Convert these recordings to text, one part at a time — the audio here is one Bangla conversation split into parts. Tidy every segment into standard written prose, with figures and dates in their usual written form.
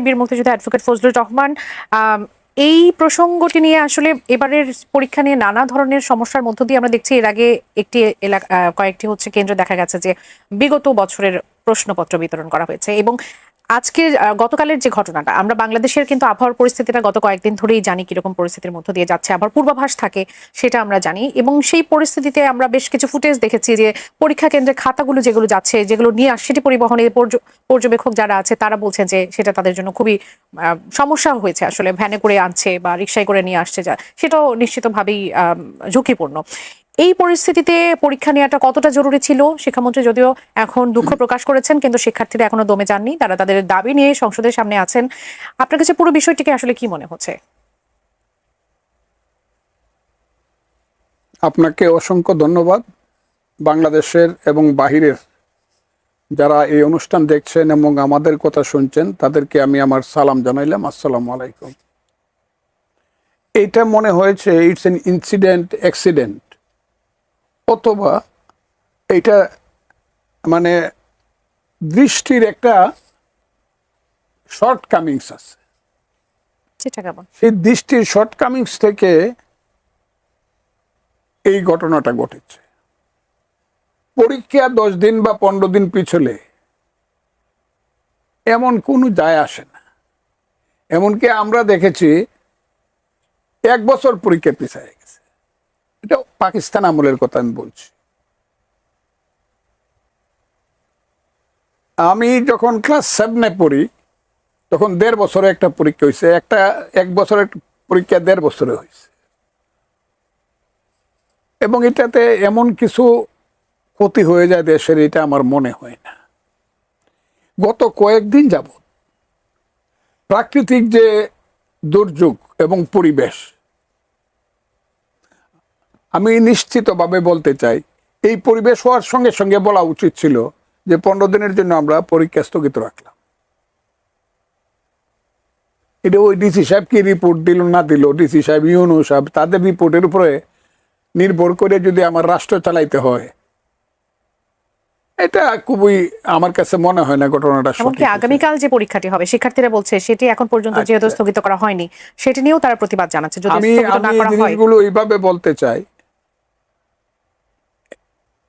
বীর মুক্তিযোদ্ধা অ্যাডভোকেট ফজলুর রহমান, এই প্রসঙ্গটি নিয়ে আসলে এবারের পরীক্ষা নিয়ে নানা ধরনের সমস্যার মধ্য দিয়ে আমরা দেখছি এর আগে একটি কয়েকটি কেন্দ্র দেখা গেছে যে বিগত বছরের প্রশ্নপত্র বিতরণ করা হয়েছে এবং আজকের গতকালের যে ঘটনাটা, আমরা বাংলাদেশের কিন্তু আবহাওয়ার পরিস্থিতিটা গত কয়েকদিন ধরেই জানি কিরকম পরিস্থিতির মধ্য দিয়ে যাচ্ছে, আবার পূর্বাভাস থাকে সেটা আমরা জানি এবং সেই পরিস্থিতিতে আমরা বেশ কিছু ফুটেজ দেখেছি যে পরীক্ষা কেন্দ্রে খাতাগুলো যেগুলো যাচ্ছে, যেগুলো নিয়ে আসছে, সেটি পরিবহনের পর্যবেক্ষক যারা আছে তারা বলছেন যে সেটা তাদের জন্য খুবই সমস্যা হয়েছে, আসলে ভ্যানে করে আনছে বা রিকশায় করে নিয়ে আসছে, যা সেটাও নিশ্চিতভাবেই ঝুঁকিপূর্ণ। এই পরিস্থিতিতে পরীক্ষা নেওয়াটা কতটা জরুরি ছিল, শিক্ষামন্ত্রী যদিও এখন দুঃখ প্রকাশ করেছেন, কিন্তু শিক্ষার্থীরা এখনো দমে যাননি, তারা তাদের দাবি নিয়ে সংসদের সামনে আছেন। আপনার কাছে পুরো বিষয়টিকে আসলে কি মনে হচ্ছে? আপনাকে অসংখ্য ধন্যবাদ। বাংলাদেশের এবং বাহিরের যারা এই অনুষ্ঠান দেখছেন এবং আমাদের কথা শুনছেন তাদেরকে আমি আমার সালাম জানাইলাম, আসসালামু আলাইকুম। এটা মনে হয়েছে ইটস এন ইনসিডেন্ট অ্যাক্সিডেন্ট, অথবা এটা মানে দৃষ্টির একটা শর্টকামিংস আছে। সেই দৃষ্টির শর্টকামিংস থেকে এই ঘটনাটা ঘটেছে। পরীক্ষা 10 দিন বা 15 দিন পিছলে এমন কোনো যায় আসে না। এমনকি আমরা দেখেছি 1 বছর পরীক্ষা পিছায় গেছে। এটা পাকিস্তান আমলের কথা আমি বলছি। আমি যখন ক্লাস 7-এ পড়ি তখন 1.5 বছরে একটা পরীক্ষা হয়েছে, 1 বছরের পরীক্ষা 1.5 বছরে হয়েছে, এবং এটাতে এমন কিছু ক্ষতি হয়ে যায় দেশের, এটা আমার মনে হয় না। গত কয়েকদিন যাবৎ প্রাকৃতিক যে দুর্যোগ এবং পরিবেশ, আমি নিশ্চিতভাবে বলতে চাই এই পরিবেশ হওয়ার সঙ্গে সঙ্গে বলা উচিত ছিল যে 15 দিনের জন্য আমরা পরীক্ষা স্থগিত রাখলাম। এটা ওই ডিসি সাহেব কি রিপোর্ট দিল না দিল, ডিসি সাহেব, ইউনূস সাহেব, তাদের রিপোর্টের উপরে নির্ভর করে যদি আমার রাষ্ট্র চালাইতে হয়, এটা খুবই আমার কাছে মনে হয় না ঘটনাটা সঠিক। আগামীকাল যে পরীক্ষাটি হবে শিক্ষার্থীরা বলছে সেটি এখন পর্যন্ত যেহেতু স্থগিত করা হয়নি, সেটি নিয়েও তারা প্রতিবাদ জানাচ্ছে। যদি স্থগিত না করা হয়, জিনিসগুলো এইভাবে বলতে চাই,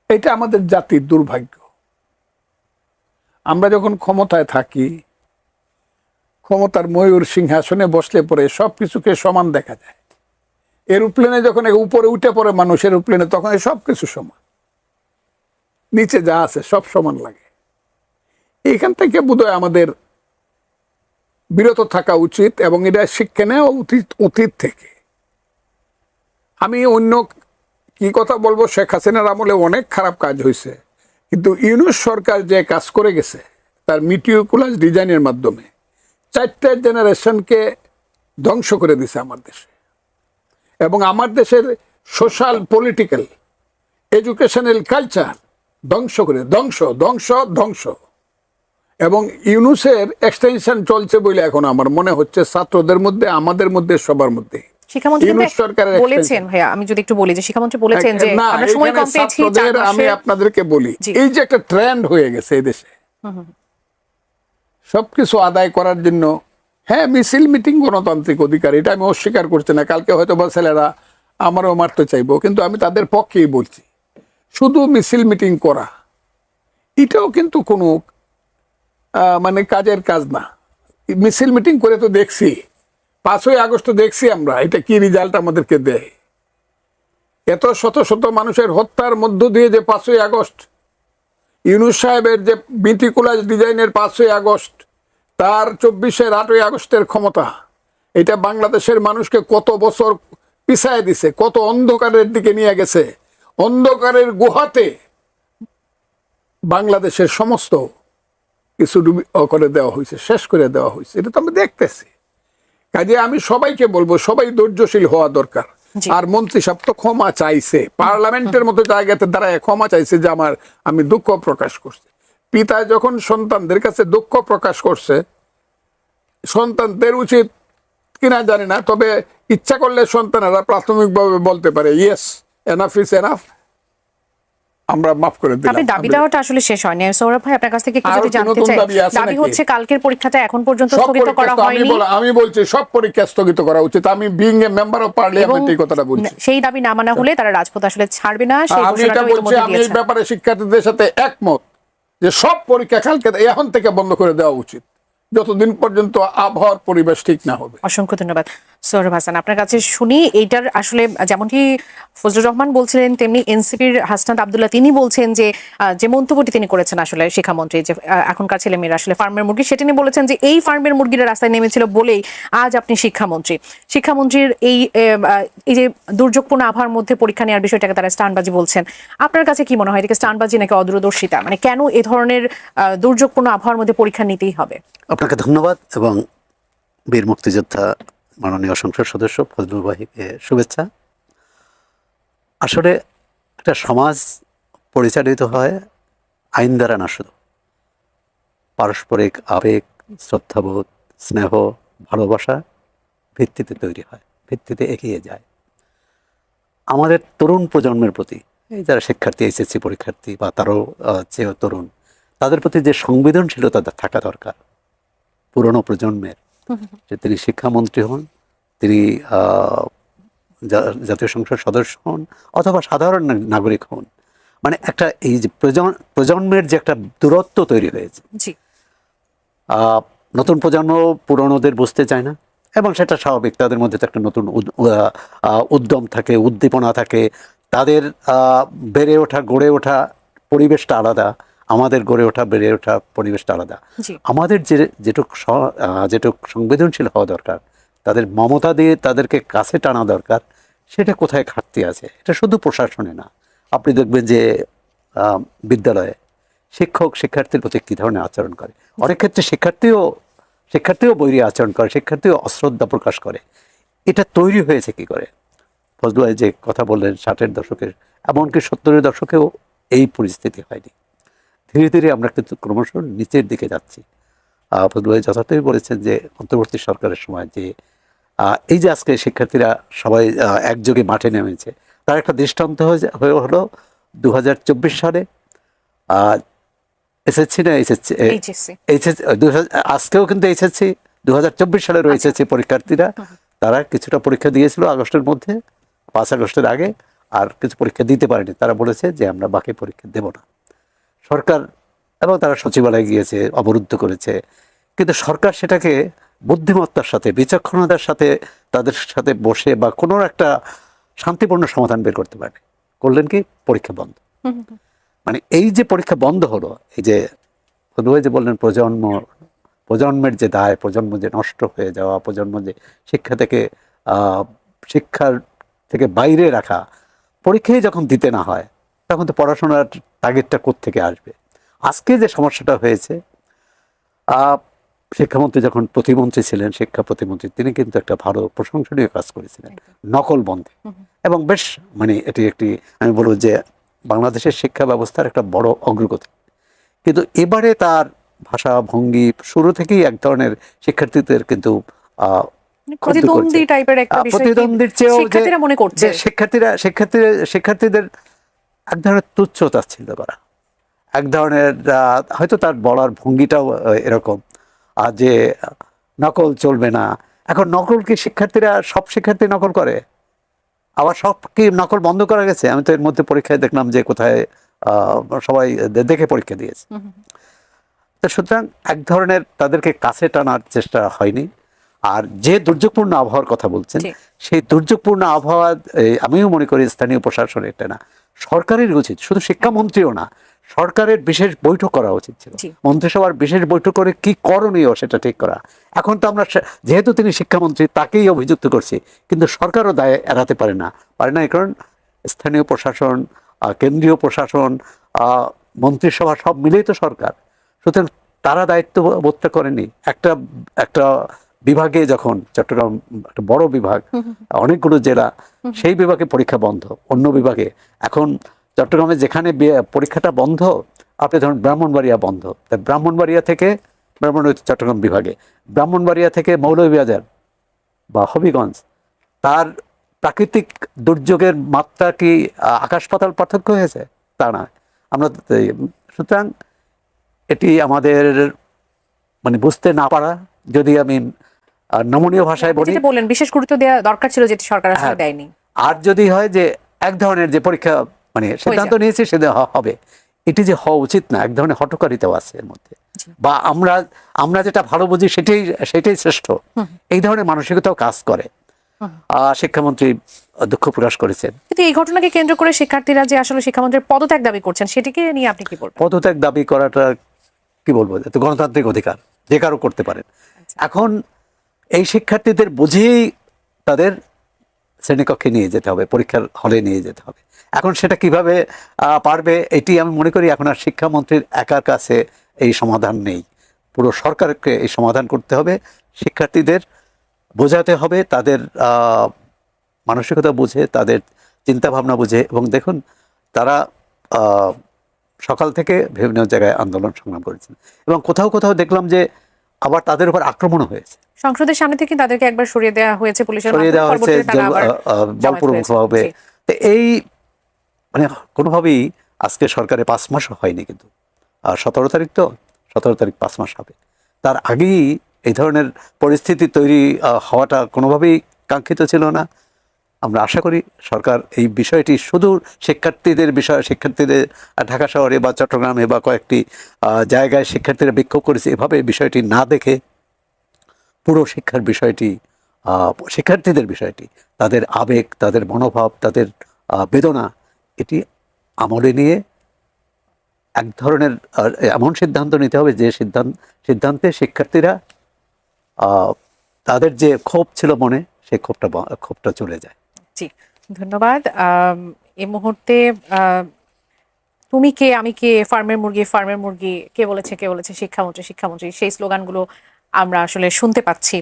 এটা আমাদের জাতির দুর্ভাগ্য। আমরা যখন ক্ষমতায় থাকি, ক্ষমতার ময়ূর সিংহাসনে বসলে পরে সবকিছুকে সমান দেখা যায়। এরোপ্লেনে যখন উপরে উঠে পড়ে মানুষ এরোপ্লেনে, তখন সবকিছু সমান, নিচে যা আছে সব সমান লাগে। এইখান থেকে বোধহয় আমাদের বিরত থাকা উচিত এবং এটা শিক্ষা নেওয়া অতীত থেকে। আমি অন্য কি কথা বলবো, শেখ হাসিনার আমলে অনেক খারাপ কাজ হয়েছে, কিন্তু ইউনূস সরকার যে কাজ করে গেছে তার মিটিকুলাস ডিজাইনের মাধ্যমে 4টা জেনারেশনকে ধ্বংস করে দিছে আমার দেশে, এবং আমার দেশের সোশ্যাল, পলিটিক্যাল, এডুকেশনাল কালচার ধ্বংস করে ধ্বংস। এবং ইউনূসের এক্সটেনশন চলছে বলে এখন আমার মনে হচ্ছে ছাত্রদের মধ্যে, আমাদের মধ্যে, সবার মধ্যে। আমি আপনাদেরকে বলি, এই যে একটা ট্রেন্ড হয়ে গেছে এই দেশে সবকিছু আদায় করার জন্য, হ্যাঁ মিছিল মিটিং গণতান্ত্রিক অধিকার, এটা আমি অস্বীকার করছি না। কালকে হয়তো বা ছেলেরা আমারও মারতে চাইবো, কিন্তু আমি তাদের পক্ষেই বলছি, শুধু মিছিল মিটিং করা এটাও কিন্তু কোনো মানে কাজের কাজ না। মিছিল মিটিং করে তো দেখছি, 5ই আগস্ট দেখছি আমরা, এটা কি রেজাল্ট আমাদেরকে দেয়। এত শত শত মানুষের হত্যার মধ্য দিয়ে যে 5ই আগস্ট, ইউনূস সাহেবের যে মিটিকুলাস ডিজাইনের 5ই আগস্ট, তার 24-এর 8ই আগস্টের ক্ষমতা, এটা বাংলাদেশের মানুষকে কত বছর পিছায় দিছে, কত অন্ধকারের দিকে নিয়ে গেছে। অন্ধকারের গুহাতে বাংলাদেশের সমস্ত কিছু করে দেওয়া হয়েছে, শেষ করে দেওয়া হয়েছে, এটা তো আমি দেখতেছি। কাজে আমি সবাইকে বলবো, সবাই ধৈর্যশীল হওয়া দরকার। আর মন্ত্রী সাহেব তো ক্ষমা চাইছে, পার্লামেন্টের মতো জায়গাতে দাঁড়ায় ক্ষমা চাইছে যে আমি দুঃখ প্রকাশ করছি। পিতা যখন সন্তানদের কাছে দুঃখ প্রকাশ করছে, সন্তানদের উচিত কিনা জানি না, তবে ইচ্ছা করলে সন্তানেরা প্রাথমিকভাবে বলতে পারে ইয়েস, এনাফ ইজ এনাফ, আমরা মাফ করে দিলাম। আপনি দাবি দেওয়াটা আসলে শেষ হয়নি। সৌরভ ভাই, আপনার কাছ থেকে একটু আরো যদি কি জানতে নতুন চাই, দাবি আছে দাবি নাকি? হচ্ছে কালকের পরীক্ষাটা এখন পর্যন্ত সব স্থগিত করা পরীক্ষা হয়নি। আমি বলছি সব পরীক্ষা স্থগিত করা উচিত। আমি being a member of parliament এই কথাটা বলছি। সেই দাবি না মানা হলে তারা রাজপথ আসলে ছাড়বে না, সেই আমি এটা ঘোষণাটাও বলছি। ইতিমধ্যে আমি এই দিয়েছেন। ব্যাপারে শিক্ষার্থীদের সাথে একমত যে সব পরীক্ষা কালকে এখন থেকে বন্ধ করে দেওয়া উচিত, যতদিন পর্যন্ত আবহাওয়ার পরিবেশ ঠিক না হবে। অসংখ্য ধন্যবাদ সৌরভ হাসান। আপনার কাছে শুনি, এইটার আসলে যেমনটি ফজলুর রহমান বলছিলেন, তেমনি এনসিপির হাসনাত আব্দুল্লাহ তিনি বলছেন যে যে মন্তব্যটি তিনি করেছেন আসলে শিক্ষামন্ত্রী, যে এখনকার ছেলেমেয়েরা আসলে ফার্মের মুরগি, সেটা নিয়ে বলেছেন যে এই ফার্মের মুরগিরা রাস্তায় নেমেছিল বলেই আজ আপনি শিক্ষামন্ত্রীর এই যে দুর্যোগপূর্ণ আবহাওয়ার মধ্যে পরীক্ষা নেওয়ার বিষয়টাকে তারা স্টানবাজি বলছেন। আপনার কাছে কি মনে হয়, এটাকে স্টানবাজি নাকি অদূরদর্শিতা? মানে কেন এ ধরনের দুর্যোগপূর্ণ আবহাওয়ার মধ্যে পরীক্ষা নিতেই হবে? আপনাকে ধন্যবাদ এবং বীর মুক্তিযোদ্ধা মাননীয় সংসদ সদস্য ফজলুল ভাইকে শুভেচ্ছা। আসলে একটা সমাজ পরিচালিত হয় আইন দ্বারা না, শুধু পারস্পরিক আবেগ, শ্রদ্ধাবোধ, স্নেহ, ভালোবাসা ভিত্তিতে তৈরি হয়, ভিত্তিতে এগিয়ে যায়। আমাদের তরুণ প্রজন্মের প্রতি, এই যারা শিক্ষার্থী, এইচএসসি পরীক্ষার্থী বা তারও চেয়েও তরুণ, তাদের প্রতি যে সংবেদনশীলতা থাকা দরকার পুরনো প্রজন্মের, যে তিনি শিক্ষামন্ত্রী হন, তিনি জাতীয় সংসদ সদস্য হন, অথবা সাধারণ নাগরিক হন, মানে একটা এই যে প্রজন্মের যে একটা দূরত্ব তৈরি হয়েছে, নতুন প্রজন্ম পুরনোদের বুঝতে চায় না, এবং সেটা স্বাভাবিক। তাদের মধ্যে তো একটা নতুন উদ্যম থাকে, উদ্দীপনা থাকে, তাদের বেড়ে ওঠা, গড়ে ওঠা পরিবেশটা আলাদা, আমাদের গড়ে ওঠা, বেড়ে ওঠা পরিবেশটা আলাদা। আমাদের যেটুক সংবেদনশীল হওয়া দরকার, তাদের মমতা দিয়ে তাদেরকে কাছে টানা দরকার, সেটা কোথায় ঘাটতি আছে? এটা শুধু প্রশাসনে না, আপনি দেখবেন যে বিদ্যালয়ে শিক্ষক শিক্ষার্থীর প্রতি কী ধরনের আচরণ করে। অনেক ক্ষেত্রে শিক্ষার্থীও বৈরী আচরণ করে, শিক্ষার্থীও অশ্রদ্ধা প্রকাশ করে। এটা তৈরি হয়েছে কি করে? ফজলু ভাই যে কথা বললেন 60-এর দশকের, এমনকি 70-এর দশকেও এই পরিস্থিতি হয়নি। ধীরে ধীরে আমরা কিন্তু ক্রমশ নিচের দিকে যাচ্ছি। ফজলু ভাই যথার্থই বলেছেন যে অন্তর্বর্তী সরকারের সময় যে এই যে আজকে শিক্ষার্থীরা সবাই একযোগে মাঠে নেমেছে, তার একটা দৃষ্টান্ত হয়ে হলো 2024 সালে এসএসসি না আজকেও কিন্তু এইচএসসি 2024 সালের এইচএসসি পরীক্ষার্থীরা তারা কিছুটা পরীক্ষা দিয়েছিল আগস্টের মধ্যে, 5 আগস্টের আগে, আর কিছু পরীক্ষা দিতে পারেনি। তারা বলেছে যে আমরা বাকি পরীক্ষা দেব না। সরকার, এবং তারা সচিবালয়ে গিয়েছে, অবরুদ্ধ করেছে, কিন্তু সরকার সেটাকে বুদ্ধিমত্তার সাথে, বিচক্ষণতার সাথে তাদের সাথে বসে বা কোনো একটা শান্তিপূর্ণ সমাধান বের করতে পারে। করলেন কি? পরীক্ষা বন্ধ। মানে এই যে পরীক্ষা বন্ধ হলো, এই যে যে বললেন প্রজন্মের যে দায়, প্রজন্ম যে নষ্ট হয়ে যাওয়া, প্রজন্ম যে শিক্ষার থেকে বাইরে রাখা, পরীক্ষায় যখন দিতে না হয় তখন তো পড়াশোনার টার্গেটটা কোত্থেকে আসবে? আজকে যে সমস্যাটা হয়েছে, শিক্ষামন্ত্রী যখন প্রতিমন্ত্রী ছিলেন, শিক্ষা প্রতিমন্ত্রী, তিনি কিন্তু একটা ভালো প্রশংসনীয় কাজ করেছিলেন নকল বন্ধে, এবং বেশ মানে এটি একটি, আমি বলবো যে বাংলাদেশের শিক্ষা ব্যবস্থার একটা বড় অগ্রগতি। কিন্তু এবারে তার ভাষা ভঙ্গি শুরু থেকেই এক ধরনের শিক্ষার্থীদের কিন্তু প্রতিদ্বন্দ্বীর চেয়েও যে শিক্ষার্থীদের এক ধরনের তুচ্ছতাচ্ছিল্য করা, এক ধরনের হয়তো তার বলার ভঙ্গিটাও এরকম, যে নকল চলবে না। এখন নকল কি সব শিক্ষার্থী নকল করে? আবার সব কি নকল বন্ধ করা গেছে? আমি তো এর মধ্যে পরীক্ষায় দেখলাম যে কোথায় সবাই দেখে পরীক্ষা দিয়েছে। তো সুতরাং এক ধরনের তাদেরকে কাছে টানার চেষ্টা হয়নি। আর যে দুর্যোগপূর্ণ আবহাওয়ার কথা বলছেন, সেই দুর্যোগপূর্ণ আবহাওয়া আমিও মনে করি স্থানীয় প্রশাসনের, এটা না সরকারের উচিত, শুধু শিক্ষামন্ত্রীও না, সরকারের বিশেষ বৈঠক করা উচিত ছিল, মন্ত্রিসভার বিশেষ বৈঠক করে কি করণীয় সেটা ঠিক করা। এখন তো আমরা যেহেতু তিনি শিক্ষামন্ত্রী তাকেই অভিযুক্ত করছি, কিন্তু সরকারও দায় এড়াতে পারে না, এই কারণ স্থানীয় প্রশাসন, কেন্দ্রীয় প্রশাসন, মন্ত্রিসভা সব মিলেই তো সরকার। সুতরাং তারা দায়িত্ববোধটা করেনি। একটা বিভাগে, যখন চট্টগ্রাম একটা বড় বিভাগ, অনেকগুলো জেলা, সেই বিভাগে পরীক্ষা বন্ধ, অন্য বিভাগে এখন চট্টগ্রামে যেখানে পরীক্ষাটা বন্ধ, আপনি ধরুন ব্রাহ্মণবাড়িয়া বন্ধ, তাই চট্টগ্রাম বিভাগে ব্রাহ্মণবাড়িয়া থেকে মৌলভীবাজার বা হবিগঞ্জ, তার প্রাকৃতিক দুর্যোগের মাত্রা কি আকাশ পাতাল পার্থক্য হয়েছে? তা না। আমরা সুতরাং এটি আমাদের মানে বুঝতে না পারা, যদি আমি নমনীয় ভাষায় বলি, যেটা বললেন বিশেষ গুরুত্ব দেওয়া দরকার ছিল, যেটি সরকার আসলে দেয়নি। আর যদি হয় যে এক ধরনের যে পরীক্ষা মানে সিদ্ধান্ত নিয়েছে সেটা হবে, এটি যে হওয়া উচিত না, এক ধরনের হটকারিতাও আছে এর মধ্যে, বা আমরা যেটা ভালো বুঝি সেটাই শ্রেষ্ঠ, এই ধরনের মানসিকতাও কাজ করে। শিক্ষামন্ত্রী দুঃখ প্রকাশ করেছেন। কিন্তু এই ঘটনাকে কেন্দ্র করে শিক্ষার্থীরা যে আসলে শিক্ষামন্ত্রীর পদত্যাগ দাবি করছেন, সেটিকে নিয়ে আপনি কি বলবেন? পদত্যাগ দাবি করাটা কি বলবো, এটা গণতান্ত্রিক অধিকার, যে কারো করতে পারেন। এখন এই শিক্ষার্থীদের বুঝেই তাদের শ্রেণীকক্ষে নিয়ে যেতে হবে, পরীক্ষার হলে নিয়ে যেতে হবে। এখন সেটা কিভাবে পারবে, এটি আমি মনে করি এখন আর শিক্ষামন্ত্রীর একার কাছে এই সমাধান নেই, পুরো সরকারকে এই সমাধান করতে হবে। শিক্ষার্থীদের বোঝাতে হবে, তাদের মানসিকতা বুঝে, তাদের চিন্তা ভাবনা বুঝে। এবং দেখুন, তারা সকাল থেকে বিভিন্ন জায়গায় আন্দোলন সংগ্রাম করেছেন, এবং কোথাও কোথাও দেখলাম যে আবার তাদের উপর আক্রমণও হয়েছে। সংসদের সামনে থেকে তাদেরকে একবার সরিয়ে দেওয়া হয়েছে, পুলিশের সরিয়ে দেওয়া হয়েছে বলপূর্বকভাবে। এই মানে কোনোভাবেই আজকে সরকারে 5 মাসও হয়নি, কিন্তু 17 তারিখ তো, 17 তারিখ 5 মাস হবে। তার আগেই এই ধরনের পরিস্থিতি তৈরি হওয়াটা কোনোভাবেই কাঙ্ক্ষিত ছিল না। আমরা আশা করি সরকার এই বিষয়টি শুধু শিক্ষার্থীদের বিষয়, শিক্ষার্থীদের ঢাকা শহরে বা চট্টগ্রামে বা কয়েকটি জায়গায় শিক্ষার্থীরা বিক্ষোভ করেছে এভাবে বিষয়টি না দেখে পুরো শিক্ষার বিষয়টি, শিক্ষার্থীদের বিষয়টি, তাদের আবেগ, তাদের মনোভাব, তাদের বেদনা, এটি আমলে নিয়ে এক ধরনের এমন সিদ্ধান্ত নিতে হবে যে সিদ্ধান্তে শিক্ষার্থীরা তাদের যে ক্ষোভ ছিল মনে, সেই ক্ষোভটা চলে যায়। জি, ধন্যবাদ। এই মুহূর্তে তুমি কে আমি কে, ফার্মের মুরগি, কে বলেছে শিক্ষামন্ত্রী, সেই স্লোগানগুলো আমরা আসলে শুনতে পাচ্ছি।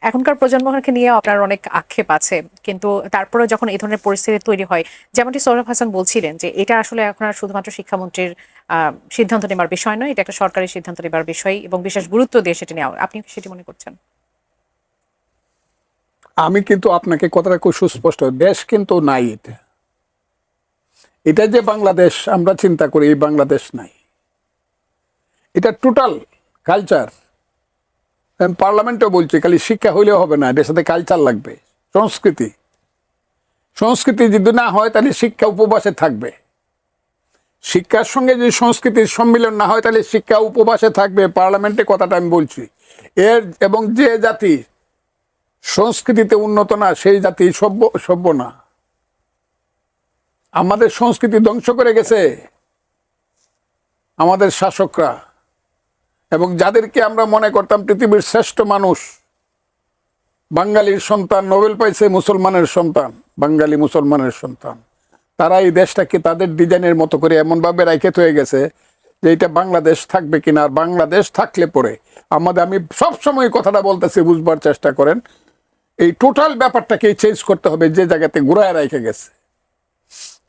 এখনকার প্রজন্মকে নিয়ে আপনার অনেক আক্ষেপ আছে, কিন্তু তারপরে যখন এই ধরনের পরিস্থিতি তৈরি হয়, যেমনটি সৌরভ হাসান বলছিলেন যে এটা আসলে এখন আর শুধুমাত্র শিক্ষামন্ত্রীর সিদ্ধান্ত নেবার বিষয় নয়, এটা একটা সরকারি সিদ্ধান্ত নেবার বিষয়, এবং বিশেষ গুরুত্ব দিয়ে সেটি নেওয়া। আপনি সেটি মনে করছেন? আমি কিন্তু আপনাকে কথাটা খুব সুস্পষ্ট, দেশ কিন্তু নাই। এটা যে বাংলাদেশ আমরা চিন্তা করি, এই বাংলাদেশ নাই। এটা টোটাল কালচার। পার্লামেন্টও বলছে খালি শিক্ষা হইলেও হবে না, এটার সাথে কালচার লাগবে, সংস্কৃতি যদি না হয় তাহলে শিক্ষা উপবাসে থাকবে। শিক্ষার সঙ্গে যদি সংস্কৃতির সম্মিলন না হয় তাহলে শিক্ষা উপবাসে থাকবে। পার্লামেন্টে কথাটা আমি বলছি। এবং যে জাতি সংস্কৃতিতে উন্নত না, সেই জাতি সভ্য না। আমাদের সংস্কৃতি ধ্বংস করে গেছে আমাদের শাসকরা, এবং যাদেরকে আমরা মনে করতাম পৃথিবীর শ্রেষ্ঠ মানুষ, বাঙালির সন্তান, নোবেল পাইছে মুসলমানের সন্তান, বাঙালি মুসলমানের সন্তান, তারা এই দেশটাকে তাদের ডিজাইনের মতো করে এমনভাবে রাইখে হয়ে গেছে যে এটা বাংলাদেশ থাকবে কিনা। আর বাংলাদেশ থাকলে পরে আমি সবসময় কথাটা বলতেছি, বুঝবার চেষ্টা করেন, এই টোটাল ব্যাপারটাকে চেঞ্জ করতে হবে, যে জায়গাতে ঘুরায় রেখে গেছে।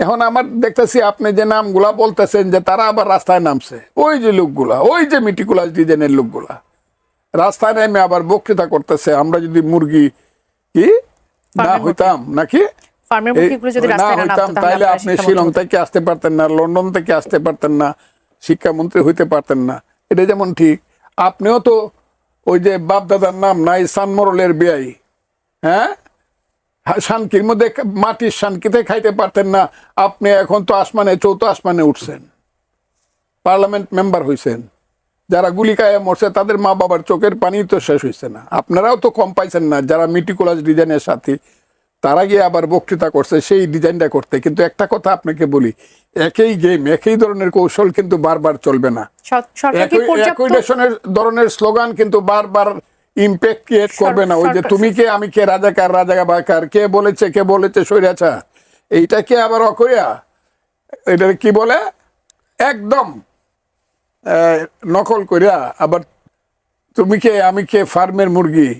এখন আমার দেখতেছি আপনি যে নামগুলা বলতেছেন যে তারা আবার রাস্তায় নামছে, ওই যে লোকগুলা, ওই যে মিটিকুলাস ডিজাইনের লোকগুলা রাস্তায় নেমে আবার বক্তৃতা করতেছে, আমরা যদি মুরগি কি না হইতাম নাকি না হইতাম তাহলে আপনি শিলং থেকে আসতে পারতেন না, লন্ডন থেকে আসতে পারতেন না, শিক্ষামন্ত্রী হইতে পারতেন না। এটা যেমন ঠিক, আপনিও তো ওই যে বাপ দাদার নাম নাই, সানমরলের বিয়াই, হ্যাঁ, শানকির মধ্যে মাটির শানকিতে খাইতে পারতেন না, আপনি এখন তো আসমানে, চৌথ আসমানে উঠছেন, পার্লামেন্ট মেম্বার হয়েছেন। যারা গুলি খায় মরছে তাদের মা বাবার চোখের পানি তো শেষ হয়েছে না, আপনারাও তো কম পাইছেন না। যারা মিটিকুলাস ডিজাইনের সাথী, তারা গিয়ে আবার বক্তৃতা করছে সেই ডিজাইনটা করতে। কিন্তু একটা কথা আপনাকে বলি, একই গেম, একই ধরনের কৌশল কিন্তু বারবার চলবে না। একই ধরনের স্লোগান কিন্তু বারবার ইম্প্যাক্ট ক্রিয়েট করবে না। ওই যে তুমি কে আমি কে, রাজাকার রাজাকার, কে বলেছে স্বৈরাচার, এইটাকে আবার অকরিয়া এটা কি বলে একদম নকল করিয়া আবার তুমি কে আমি কে, ফার্মের মুরগি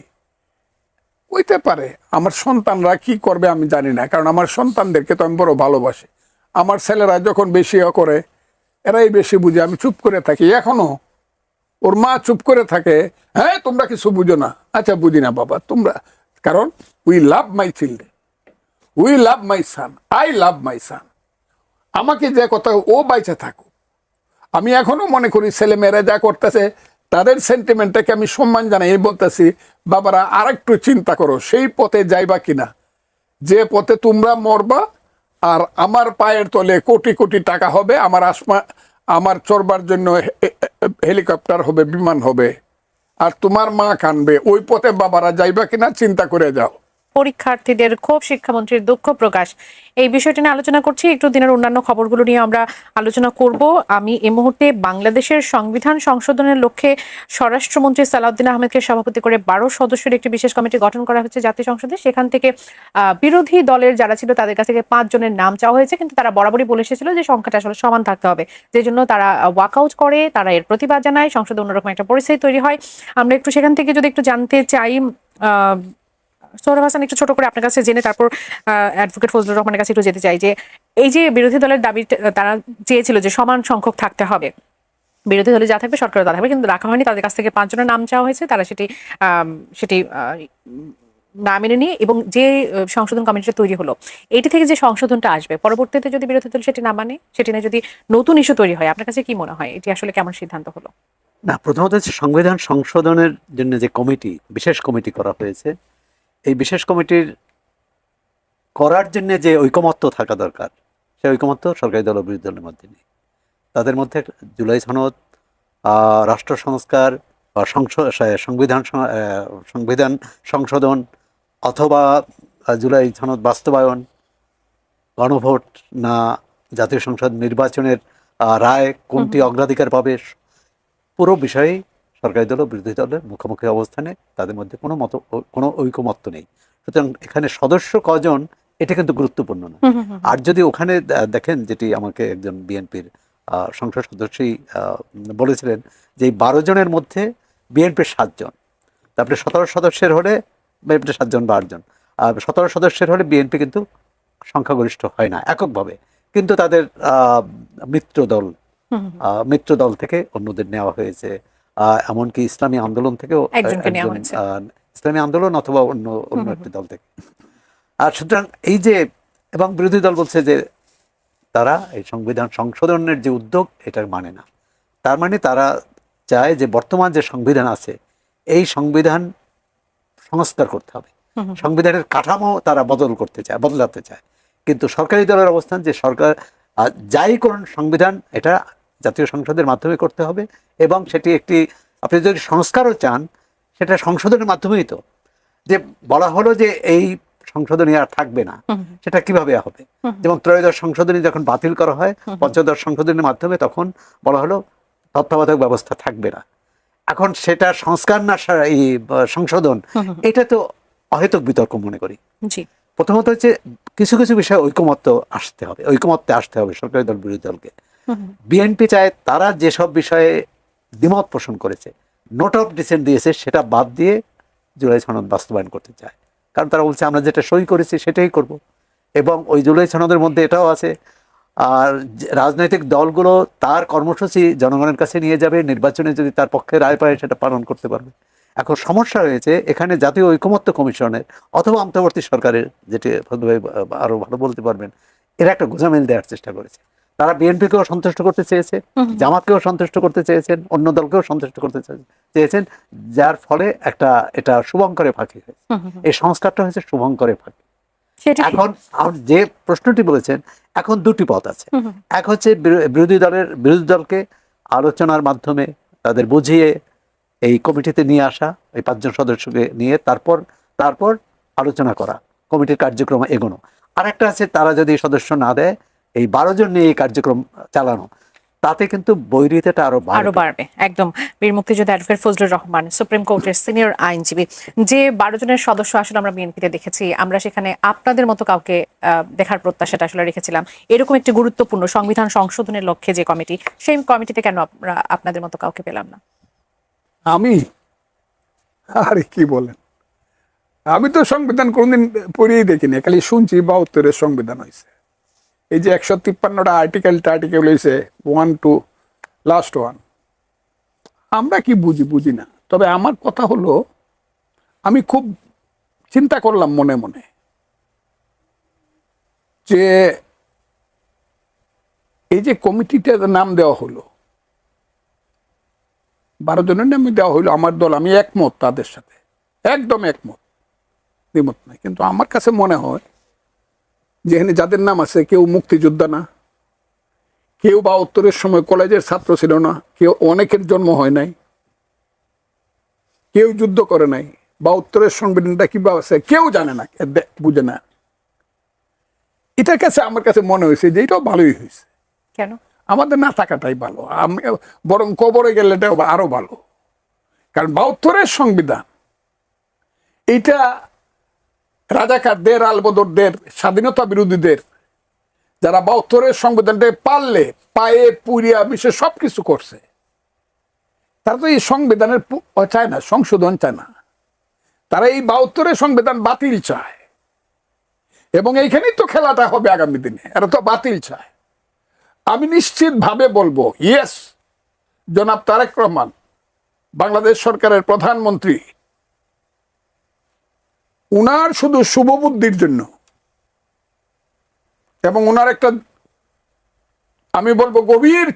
হইতে পারে। আমার সন্তানরা কি করবে আমি জানি না, কারণ আমার সন্তানদেরকে তো আমি বড় ভালোবাসি। আমার ছেলেরা যখন বেশি করে এরাই বেশি বুঝে, আমি চুপ করে থাকি। এখনো ওর মা চুপ করে থাকে, হ্যাঁ তোমরা কিছু বুঝো না। আচ্ছা বুঝি না বাবা তোমরা, কারণ we love my children, we love my son, I love my son. আমাকে যে কথা ও বাইচে থাকুক, আমি এখনো মনে করি ছেলে মেয়েরা যা করতেছে তাদের সেন্টিমেন্টটাকে আমি সম্মান জানাই, বলতেছি বাবারা আরেকটু চিন্তা করো সেই পথে যাইবা কিনা, যে পথে তোমরা মরবা আর আমার পায়ের তলে কোটি কোটি টাকা হবে, আমার চড়বার জন্য হেলিকপ্টার হবে, বিমান হবে, আর তোমার মা কানবে, ওই পথে বাবারা যাইবা কিনা চিন্তা করে যাও। পরীক্ষার্থীদের ক্ষোভ, শিক্ষামন্ত্রীর দুঃখ প্রকাশ, এই বিষয়টি নিয়ে আলোচনা করছি। একটু দিনের অন্যান্য খবরগুলো নিয়ে আমরা আলোচনা করব। আমি এই মুহূর্তে বাংলাদেশের সংবিধান সংশোধনের লক্ষ্যে স্বরাষ্ট্রমন্ত্রী সালাউদ্দিন আহমেদকে সভাপতি করে 12 সদস্যের একটি বিশেষ কমিটি গঠন করা হয়েছে জাতীয় সংসদে। সেখান থেকে বিরোধী দলের যারা ছিল তাদের কাছ থেকে 5 জনের নাম চাওয়া হয়েছে, কিন্তু তারা বরাবরই বলে এসেছিল যে সংখ্যাটা আসলে সমান থাকতে হবে, যে জন্য তারা ওয়াকআউট করে, তারা এর প্রতিবাদ জানায়, সংসদে অন্যরকম একটা পরিস্থিতি তৈরি হয়। আমরা একটু সেখান থেকে যদি একটু জানতে চাই, সোহরাব হাসান, একটু ছোট করে আপনার কাছে জেনে তারপর অ্যাডভোকেট ফজলুর রহমানের কাছে একটু যেতে চাই যে এই যে বিরোধী দলের দাবি, তারা চেয়েছিল যে সমান সংখ্যক থাকতে হবে, বিরোধী দলে যা থাকবে সরকারও তা থাকবে, কিন্তু রাখা হয়নি। তাদের কাছ থেকে 5 জনের নাম চাওয়া হয়েছে, তারা সেটি না মেনে নিয়ে, এবং যে সংশোধন কমিটিটা তৈরি হলো, এটি থেকে যে সংশোধনটা আসবে পরবর্তীতে যদি বিরোধী দল সেটি না মানে, সেটি নিয়ে যদি নতুন ইস্যু তৈরি হয়, আপনার কাছে কি মনে হয় এটি আসলে কেমন সিদ্ধান্ত হলো? না, প্রথমত হচ্ছে সংবিধান সংশোধনের জন্য যে কমিটি, বিশেষ কমিটি করা হয়েছে, এই বিশেষ কমিটির করার জন্য যে ঐকমত্য থাকা দরকার, সেই ঐকমত্য সরকারি দল ও বিরোধী দলের মধ্যে নেই। তাদের মধ্যে জুলাই সনদ, রাষ্ট্র সংস্কার বা সংবিধান সংশোধন অথবা জুলাই সনদ বাস্তবায়ন, গণভোট না জাতীয় সংসদ নির্বাচনের রায় কোনটি অগ্রাধিকার পাবে, পুরো বিষয়ে সরকারি দল ও বিরোধী দলের মুখোমুখি অবস্থানে, তাদের মধ্যে কোনো ঐকমত্য নেই। সুতরাং এখানে সদস্য কজন এটা কিন্তু গুরুত্বপূর্ণ না। আর যদি ওখানে দেখেন, যেটি আমাকে একজন বিএনপির সংসদ সদস্যই বলেছিলেন, যে এই 12 জনের মধ্যে বিএনপির 7 জন, তারপরে 17 সদস্যের হলে বিএনপির 7 জন বা 8 জন, আর 17 সদস্যের হলে বিএনপি কিন্তু সংখ্যাগরিষ্ঠ হয় না এককভাবে, কিন্তু তাদের মিত্র দল থেকে অন্যদের নেওয়া হয়েছে, এমনকি ইসলামী আন্দোলন থেকেও ইসলামী আন্দোলন অথবা অন্য একটি দল থেকে। আর সুতরাং এই যে, এবং বিরোধী দল বলছে যে তারা এই সংবিধান সংশোধনের যে উদ্যোগ এটা মানে না, তার মানে তারা চায় যে বর্তমান যে সংবিধান আছে এই সংবিধান সংস্কার করতে হবে, সংবিধানের কাঠামো তারা বদলাতে চায়। কিন্তু সরকারি দলের অবস্থান যে সরকার যাই করুন, সংবিধান এটা জাতীয় সংসদের মাধ্যমে করতে হবে, এবং সেটি একটি, আপনি যদি সংস্কারও চান সেটা সংশোধনের মাধ্যমেই। তো যে বলা হলো যে এই সংশোধনী আর থাকবে না, সেটা কিভাবে হবে? যেমন ত্রয়োদশ সংশোধনী যখন বাতিল করা হয় পঞ্চদশ সংশোধনীর মাধ্যমে, তখন বলা হলো তত্ত্বাবধায়ক ব্যবস্থা থাকবে না। এখন সেটা সংস্কার না এই সংশোধন, এটা তো অহেতুক বিতর্ক মনে করি। প্রথমত হচ্ছে কিছু কিছু বিষয়ে ঐকমত্যে আসতে হবে সরকারি দল বিরোধী দলকে। বিএনপি চায় তারা যেসব বিষয়ে দ্বিমত পোষণ করেছে, নোট অফ ডিসেন্ট দিয়েছে, সেটা বাদ দিয়ে জুলাই সনদ বাস্তবায়ন করতে চায়। কারণ তারা বলছে আমরা যেটা সই করেছি সেটাই করব, এবং ওই জুলাই সনদের মধ্যে এটাও আছে। আর রাজনৈতিক দলগুলো তার কর্মসূচি জনগণের কাছে নিয়ে যাবে, নির্বাচনে যদি তার পক্ষে রায় পায় সেটা পালন করতে পারবে। এখন সমস্যা হয়েছে এখানে জাতীয় ঐকমত্য কমিশনের অথবা অন্তর্বর্তী সরকারের, যেটি আরো ভালো বলতে পারবেন, এরা একটা গোঁজামিল দেওয়ার চেষ্টা করেছে। তারা বিএনপিকেও সন্তুষ্ট করতে চেয়েছে, জামাতকেও সন্তুষ্ট করতে চেয়েছেন, অন্য দলকেও সন্তুষ্ট করতে চেয়েছেন, যার ফলে এটা শুভঙ্করে ফাঁকি হয়েছে। এই সংস্কারটা হয়েছে শুভঙ্করে ফাঁকি। এখন যে প্রশ্নটি বলেছেন, এখন দুটি পথ আছে। এক হচ্ছে বিরোধী দলকে আলোচনার মাধ্যমে তাদের বুঝিয়ে এই কমিটিতে নিয়ে আসা, এই 5 জন সদস্যকে নিয়ে তারপর আলোচনা করা, কমিটির কার্যক্রম এগোনো। আর একটা আছে তারা যদি সদস্য না দেয়, এই 12 জন নিয়ে এই কার্যক্রম চালানো, তাতে কিন্তু বৈরিতাটা আরো বাড়বে। একদম। বীর মুক্তিযোদ্ধা অ্যাডভোকেট ফজলুর রহমান, সুপ্রিম কোর্টের সিনিয়র আইনজীবী, যে 12 জনের সদস্য আসলে আমরা বিএনপিতে দেখেছি, আমরা সেখানে আপনাদের মতো কাউকে দেখার প্রত্যাশাটা আসলে রেখেছিলাম। এরকম একটি গুরুত্বপূর্ণ সংবিধান সংশোধনের লক্ষ্যে যে কমিটি, সেই কমিটিতে কেন আমরা আপনাদের মতো কাউকে পেলাম না? আরে কি বলেন, আমি তো সংবিধান কোনদিন পড়িয়েই দেখিনি, খালি শুনছি 72-এর সংবিধান হয়েছে। এই যে 153টা আর্টিকেল হয়েছে 1 to লাস্ট 1, আমরা কি বুঝি না। তবে আমার কথা হলো, আমি খুব চিন্তা করলাম মনে মনে যে এই যে কমিটিটার নাম দেওয়া হলো, 12 জনের নামে দেওয়া হলো, আমার দল, আমি একমত তাদের সাথে, একদম একমত, দ্বিমত নাই। কিন্তু আমার কাছে মনে হয় যেখানে যাদের নাম আছে, কেউ মুক্তিযোদ্ধা না, কেউ 72-এর সময় কলেজের ছাত্র ছিল না, কেউ, অনেকের জন্ম হয় নাই, কেউ যুদ্ধ করে নাই, 72-এর সংবিধানটা কিভাবে আছে কেউ জানে না, বুঝে না। এটার কাছে আমার কাছে মনে হয়েছে যে এটাও ভালোই হয়েছে। কেন? আমাদের না থাকাটাই ভালো, আমি বরং কবরে গেলে এটা আরো ভালো। কারণ 72-এর সংবিধান এটা রাজাকারদের, আলবদরদের, স্বাধীনতা বিরোধীদের, যারা 72-এর সংবিধানটা পারলে পায়ে পুড়িয়া মিশে সবকিছু করছে, তারা তো এই সংবিধানের চায় না, সংশোধন চায় না, তারা এই 72-এর সংবিধান বাতিল চায়। এবং এইখানেই তো খেলাটা হবে আগামী দিনে, এরা তো বাতিল চায়। আমি নিশ্চিত ভাবে বলবো, ইয়েস, জনাব তারেক রহমান বাংলাদেশ সরকারের প্রধানমন্ত্রী, উনার শুধু শুভবুদ্ধির জন্য এবং উনার একটা, আমি বলবো, গভীর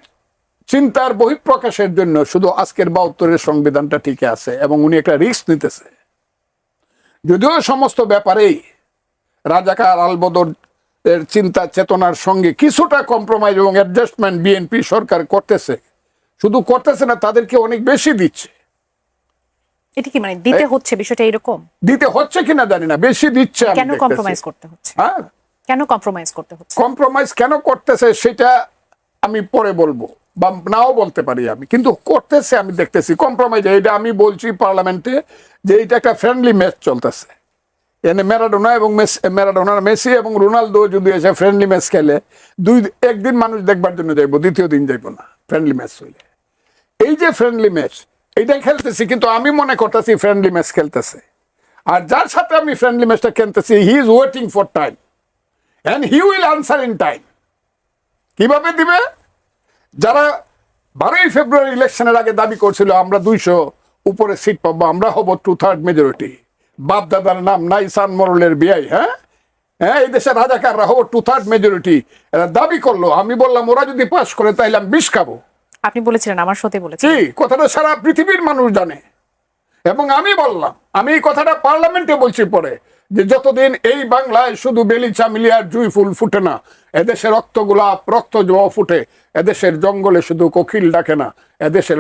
চিন্তার বহিঃপ্রকাশের জন্য শুধু আজকের 72-এর সংবিধানটা ঠিক আছে এবং উনি একটা রিস্ক নিতেছে। যদিও সমস্ত ব্যাপারেই রাজাকার আলবদর এর চিন্তা চেতনার সঙ্গে কিছুটা কম্প্রোমাইজ এবং অ্যাডজাস্টমেন্ট বিএনপি সরকার করতেছে, শুধু করতেছে না, তাদেরকে অনেক বেশি দিচ্ছে। এটা কি মানে দিতে হচ্ছে, বিষয়টা এরকম? দিতে হচ্ছে কিনা জানি না, বেশি দিচ্ছে। কেন কম্প্রোমাইজ করতে হচ্ছে? হ্যাঁ, কেন কম্প্রোমাইজ করতে হচ্ছে? কম্প্রোমাইজ কেন করতেছে সেটা আমি পরে বলবো, বা নাও বলতে পারি আমি, কিন্তু করতেছে আমি দেখতেছি কম্প্রোমাইজ। এটা আমি বলছি পার্লামেন্টে যে এটা একটা ফ্রেন্ডলি ম্যাচ চলতেছে। এনে ম্যারাডোনা এবং ম্যারাডোনার মেসি এবং রোনালদো যদি এসে ফ্রেন্ডলি ম্যাচ খেলে, একদিন মানুষ দেখবার জন্য যাইবো, দ্বিতীয় দিন যাইবো না ফ্রেন্ডলি ম্যাচ হইলে। এই যে ফ্রেন্ডলি ম্যাচ এইটা খেলতেছি, কিন্তু আমি মনে করতেছি ফ্রেন্ডলি ম্যাচ খেলতেছে, আর যার সাথে আমি ফ্রেন্ডলি ম্যাচটা খেলতেছি, he is waiting for time and he will answer in time. কিভাবে দিবে? যারা 12ই ফেব্রুয়ারি ইলেকশনের আগে দাবি করছিল আমরা 200 উপরে সিট পাবো, আমরা হব 2/3 মেজরিটি, বাপ দাদার নাম নাই সান মরলের বিয়াই, হ্যাঁ হ্যাঁ, এই দেশের রাজাকাররা হবো 2/3 মেজরিটি, এরা দাবি করলো। আমি বললাম ওরা যদি পাস করে তাইলে আমি 20 খাবো। আপনি বলেছিলেন, আমার সাথে বলেছেন, কি কথাটা সারা পৃথিবীর মানুষ জানে। এবং আমি বললাম, আমি এই কথাটা পার্লামেন্টে বলছি পরে, যে যতদিন এই বাংলায় শুধু বেলি চামিলি আর জুই ফুল ফুটে না, এদেশের রক্ত গোলাপ, রক্ত জবা ফুটে, এদেশের জঙ্গলে শুধু কোকিল ডাকে না, এদেশের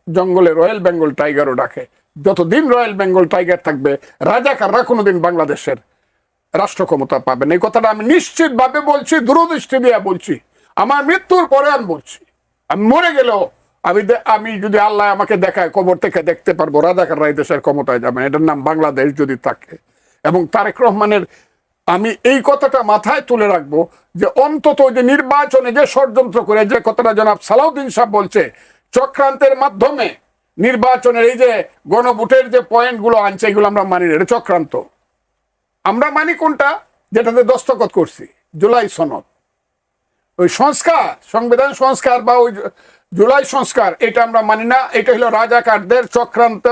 জঙ্গলে রয়্যাল বেঙ্গল টাইগারও ডাকে। যতদিন রয়্যাল বেঙ্গল টাইগার থাকবে, রাজাকাররা কোনোদিন বাংলাদেশের রাষ্ট্র ক্ষমতা পাবে না। এই কথাটা আমি নিশ্চিত ভাবে বলছি, দূরদৃষ্টি দিয়ে বলছি, আমার মৃত্যুর পরে আমি বলছি। আমি মরে গেলেও আমি যদি আল্লাহ আমাকে দেখায়, কবর থেকে দেখতে পারবো রাজাকাররা এই দেশের ক্ষমতায় যাবেন, এটার নাম বাংলাদেশ যদি থাকে। এবং তারেক রহমানের, আমি এই কথাটা মাথায় তুলে রাখবো, যে অন্তত যে নির্বাচনে যে ষড়যন্ত্র করে, যে কথাটা জনাব সালাউদ্দিন সাহেব বলছে, চক্রান্তের মাধ্যমে নির্বাচনের এই যে গণভোটের যে পয়েন্টগুলো আনছে, এগুলো আমরা মানি না, এটা চক্রান্ত। আমরা মানি কোনটা? যেটাতে দস্তখত করছি, জুলাই সনদ, ওই সংস্কার, সংবিধান সংস্কার বা ওই জুলাই সংস্কার, এটা আমরা মানি না। এটা হলো রাজাকারদের চক্রান্ত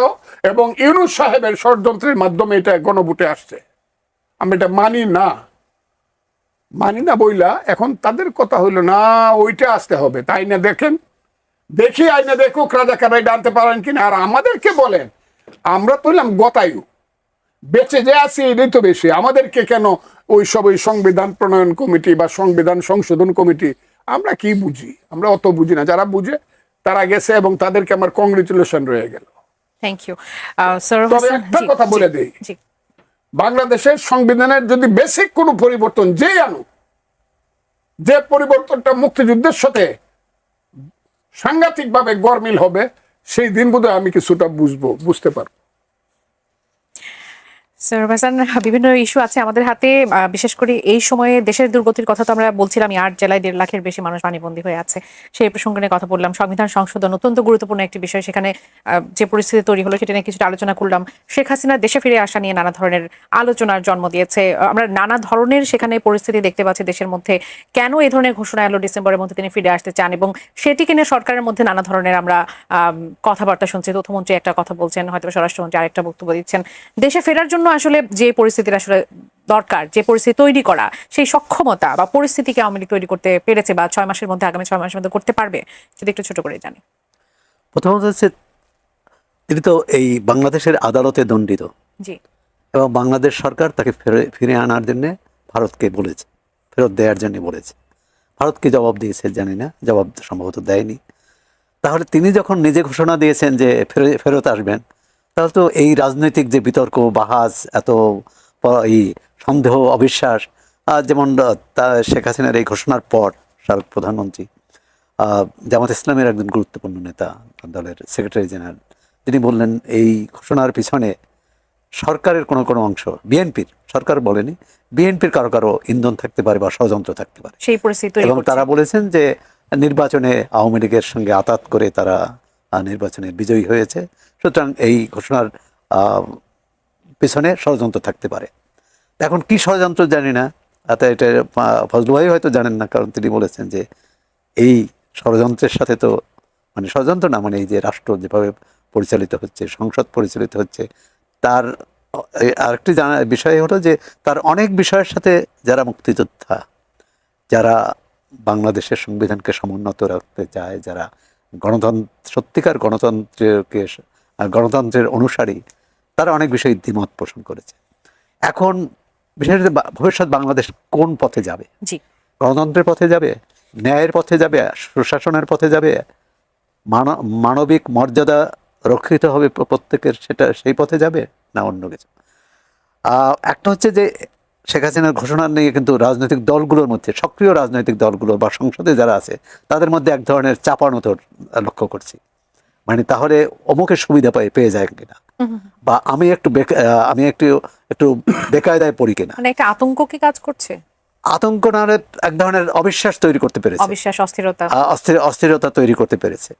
এবং ইউনূস সাহেবের ষড়যন্ত্রের মাধ্যমে এটা গণভোটে আসছে। আমরা এটা মানি না বইলা এখন তাদের কথা হইলো না, ওইটা আসতে হবে। তাই না, দেখেন, দেখি আইনে দেখুক রাজাকাররা এটা আনতে পারেন কিনা। আর আমাদেরকে বলেন, আমরা তো হইলাম গতায়ু, বেঁচে যে আছি এটাই তো বেশি। আমাদেরকে কেন ওই সংবিধান প্রণয়ন কমিটি বা সংবিধান সংশোধন কমিটি, আমরা কি বুঝি? আমরা অত বুঝি না। যারা বুঝে তারা গেছে এবং তাদেরকে আমার কংগ্রেচুলেশন রয়ে গেল। Thank you sir. তবে একটা কথা বলে দেই, বাংলাদেশের সংবিধানের যদি বেসিক কোনো পরিবর্তন যেই আনুক, যে পরিবর্তনটা মুক্তিযুদ্ধের সাথে সাংঘাতিকভাবে গরমিল হবে, সেই দিন বোধহয় আমি কিছুটা বুঝতে পারবো। স্যার ভাসান, বিভিন্ন ইস্যু আছে আমাদের হাতে, বিশেষ করে এই সময়ে দেশের দুর্গতির কথা তো আমরা বলছিলাম। 8 জেলায় 1.5 লাখের বেশি মানুষ পানিবন্দী হয়ে আছে, সেই প্রসঙ্গ নিয়ে কথা বললাম। সংবিধান সংশোধন অত্যন্ত গুরুত্বপূর্ণ একটি বিষয়, সেখানে যে পরিস্থিতি তৈরি হলো সেটা নিয়ে কিছুটা আলোচনা করলাম। শেখ হাসিনা দেশে ফিরে আসা নিয়ে নানা ধরনের আলোচনার জন্ম দিয়েছে। আমরা নানা ধরনের সেখানে পরিস্থিতি দেখতে পাচ্ছি দেশের মধ্যে। কেন এই ধরনের ঘোষণা এলো ডিসেম্বরের মধ্যে তিনি ফিরে আসতে চান, এবং সেটিকে নিয়ে সরকারের মধ্যে নানা ধরনের আমরা কথাবার্তা শুনছি। তথ্যমন্ত্রী একটা কথা বলছেন, হয়তো স্বরাষ্ট্রমন্ত্রী আরেকটা বক্তব্য দিচ্ছেন। দেশে ফেরার জন্য আসলে যে পরিস্থিতির আসলে দরকার, যে পরিস্থিতি তৈরি করা, সেই সক্ষমতা বা পরিস্থিতিকে আওয়ামী লীগ তৈরি করতে পেরেছে বা 6 মাসের মধ্যে, আগামী 6 মাসের মধ্যে করতে পারবে, যদি একটু ছোট করে জানি। প্রথমত হচ্ছে তিনি তো এই বাংলাদেশের আদালতে দণ্ডিত, জি, এবং বাংলাদেশ সরকার তাকে ফিরে আনার জন্য ভারতকে বলেছে, ফেরত দেওয়ার জন্য বলেছে। ভারত কি জবাব দিয়েছে জানি না, জবাব সম্ভবত দেয়নি। তাহলে তিনি যখন নিজে ঘোষণা দিয়েছেন যে ফেরত আসবেন, তাহলে তো এই রাজনৈতিক যে বিতর্ক, বাহাস, এত এই সন্দেহ, অবিশ্বাস, যেমন শেখ হাসিনার এই ঘোষণার পর সাবেক প্রধানমন্ত্রী, জামাত ইসলামের একজন গুরুত্বপূর্ণ নেতা, দলের সেক্রেটারি জেনারেল, তিনি বললেন এই ঘোষণার পিছনে সরকারের কোনো কোনো অংশ, বিএনপির, সরকার বলেনি, বিএনপির কারো কারো ইন্ধন থাকতে পারে বা ষড়যন্ত্র থাকতে পারে সেই পরিস্থিতি। এবং তারা বলেছেন যে নির্বাচনে আওয়ামী লীগের সঙ্গে আতাত করে তারা নির্বাচনে বিজয়ী হয়েছে, সুতরাং এই ঘোষণার পিছনে ষড়যন্ত্র থাকতে পারে। এখন কি ষড়যন্ত্র জানি না, এটা ফজলু ভাই হয়তো জানেন না, কারণ তিনি বলেছেন যে এই ষড়যন্ত্রের সাথে তো, মানে ষড়যন্ত্র না, মানে এই যে রাষ্ট্র যেভাবে পরিচালিত হচ্ছে, সংসদ পরিচালিত হচ্ছে, তার আরেকটি বিষয় হলো যে তার অনেক বিষয়ের সাথে যারা মুক্তিযোদ্ধা, যারা বাংলাদেশের সংবিধানকে সমুন্নত রাখতে চায়, যারা সত্যিকার গণতন্ত্রের অনুসারী, তারা অনেক বিষয়ে দ্বিমত পোষণ করেছে। এখন বিশেষত ভবিষ্যৎ বাংলাদেশ কোন পথে যাবে? গণতন্ত্রের পথে যাবে, ন্যায়ের পথে যাবে, সুশাসনের পথে যাবে, মানবিক মর্যাদা রক্ষিত হবে প্রত্যেকের, সেটা সেই পথে যাবে, না অন্য কিছু? একটা হচ্ছে যে শেখ হাসিনার ঘোষণা নিয়ে কিন্তু রাজনৈতিক দলগুলোর মধ্যে, সক্রিয় রাজনৈতিক দলগুলো বা সংসদে যারা আছে, তাদের মধ্যে এক ধরনের চাপানোতর লক্ষ্য করছি। মানে তাহলে অমুকের সুবিধা পেয়ে যায় কিনা, বা আমি একটু বেকায়দায় পড়ি কিনা, মানে একটা আতঙ্ক কি কাজ করছে? আতঙ্ক না, এক ধরনের অবিশ্বাস তৈরি করতে পেরেছে, অবিশ্বাস, অস্থিরতা, অস্থিরতা তৈরি করতে পেরেছে।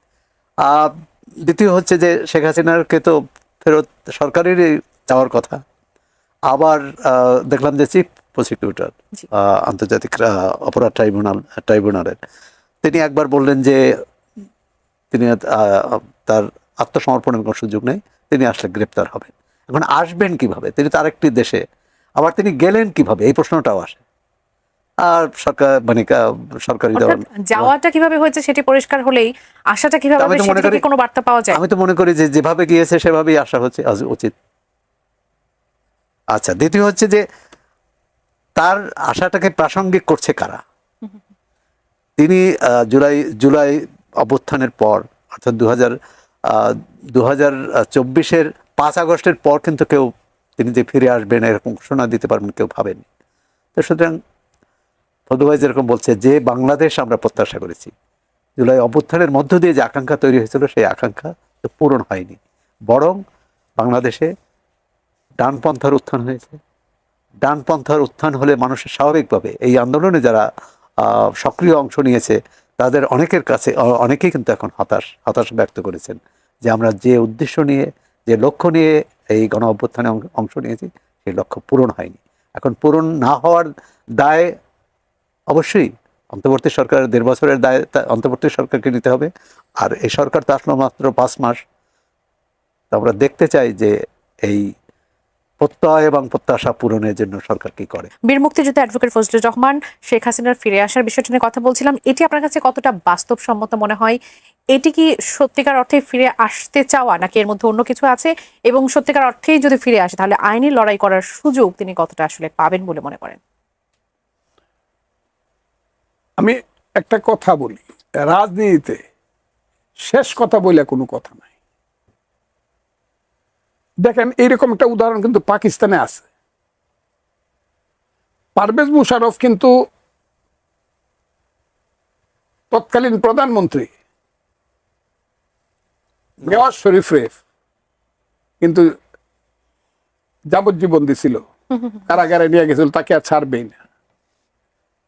দ্বিতীয় হচ্ছে যে শেখ হাসিনারকে তো ফেরত সরকারেরই যাওয়ার কথা। আবার দেখলাম যে চিফ প্রসিকিউটর আন্তর্জাতিক অপরাধ ট্রাইব্যুনালের তিনি একবার বললেন যে তিনি তার আত্মসমর্পণের কোনো সুযোগ নেই, তিনি আসলে গ্রেপ্তার হবেন। এখন আসবেন কিভাবে? তিনি তো আরেকটি দেশে, আবার তিনি গেলেন কিভাবে, এই প্রশ্নটাও আসে। আর সরকার, মানে সরকারি দল যাওয়াটা কিভাবে হয়েছে সেটি পরিষ্কার হলেই আশাটা কিভাবে হবে, সেটা থেকে কোনো বার্তা পাওয়া যায়? আমি তো মনে করি যে যেভাবে গিয়েছে সেভাবেই আসা হচ্ছে উচিত। আচ্ছা, দ্বিতীয় হচ্ছে যে তার আশাটাকে প্রাসঙ্গিক করছে কারা? তিনি জুলাই অভ্যুত্থানের পর, অর্থাৎ 2024-এর 5 আগস্টের পর কিন্তু কেউ তিনি যে ফিরে আসবেন এরকম ঘোষণা দিতে পারবেন কেউ ভাবেনি। তো সুতরাং ফজলু ভাই যেরকম বলছে যে বাংলাদেশ আমরা প্রত্যাশা করেছি, জুলাই অভ্যুত্থানের মধ্য দিয়ে যে আকাঙ্ক্ষা তৈরি হয়েছিল, সেই আকাঙ্ক্ষা তো পূরণ হয়নি, বরং বাংলাদেশে ডানপন্থার উত্থান হয়েছে। ডানপন্থার উত্থান হলে মানুষের স্বাভাবিকভাবে এই আন্দোলনে যারা সক্রিয় অংশ নিয়েছে, তাদের অনেকের কাছে অনেকেই কিন্তু এখন হতাশ ব্যক্ত করেছেন যে আমরা যে উদ্দেশ্য নিয়ে, যে লক্ষ্য নিয়ে এই গণ অভ্যুত্থানে অংশ নিয়েছি, সেই লক্ষ্য পূরণ হয়নি। এখন পূরণ না হওয়ার দায় অবশ্যই অন্তর্বর্তী সরকারের, 1.5 বছরের দায় অন্তর্বর্তী সরকারকে নিতে হবে। আর এই সরকার তো আসলো মাত্র 5 মাস। আমরা দেখতে চাই যে এই প্রত্যয় এবং প্রত্যাশা পূরণের জন্য সরকার কি করে। বীর মুক্তিযোদ্ধা অ্যাডভোকেট ফজলুর রহমান, শেখ হাসিনার ফিরে আসার বিষয়টি নিয়ে কথা বলছিলাম। এটি আপনার কাছে কতটা বাস্তবসম্মত মনে হয়? এটি কি সত্যিকার অর্থে ফিরে আসতে চাওয়া, নাকি এর মধ্যে অন্য কিছু আছে? এবং সত্যিকার অর্থেই যদি ফিরে আসে, তাহলে আইনি লড়াই করার সুযোগ তিনি কতটা আসলে পাবেন বলে মনে করেন? আমি একটা কথা বলি, রাজনীতিতে শেষ কথা বলে কোনো কথা নাই। দেখেন, এইরকম একটা উদাহরণ কিন্তু পাকিস্তানে আছে। পারভেজ মুশারফ কিন্তু তৎকালীন প্রধানমন্ত্রী, নওয়াজ শরীফরে কিন্তু যাবজ্জীবন দিছিল, কারাগারে নিয়ে গেছিল, তাকে আর ছাড়বেই না।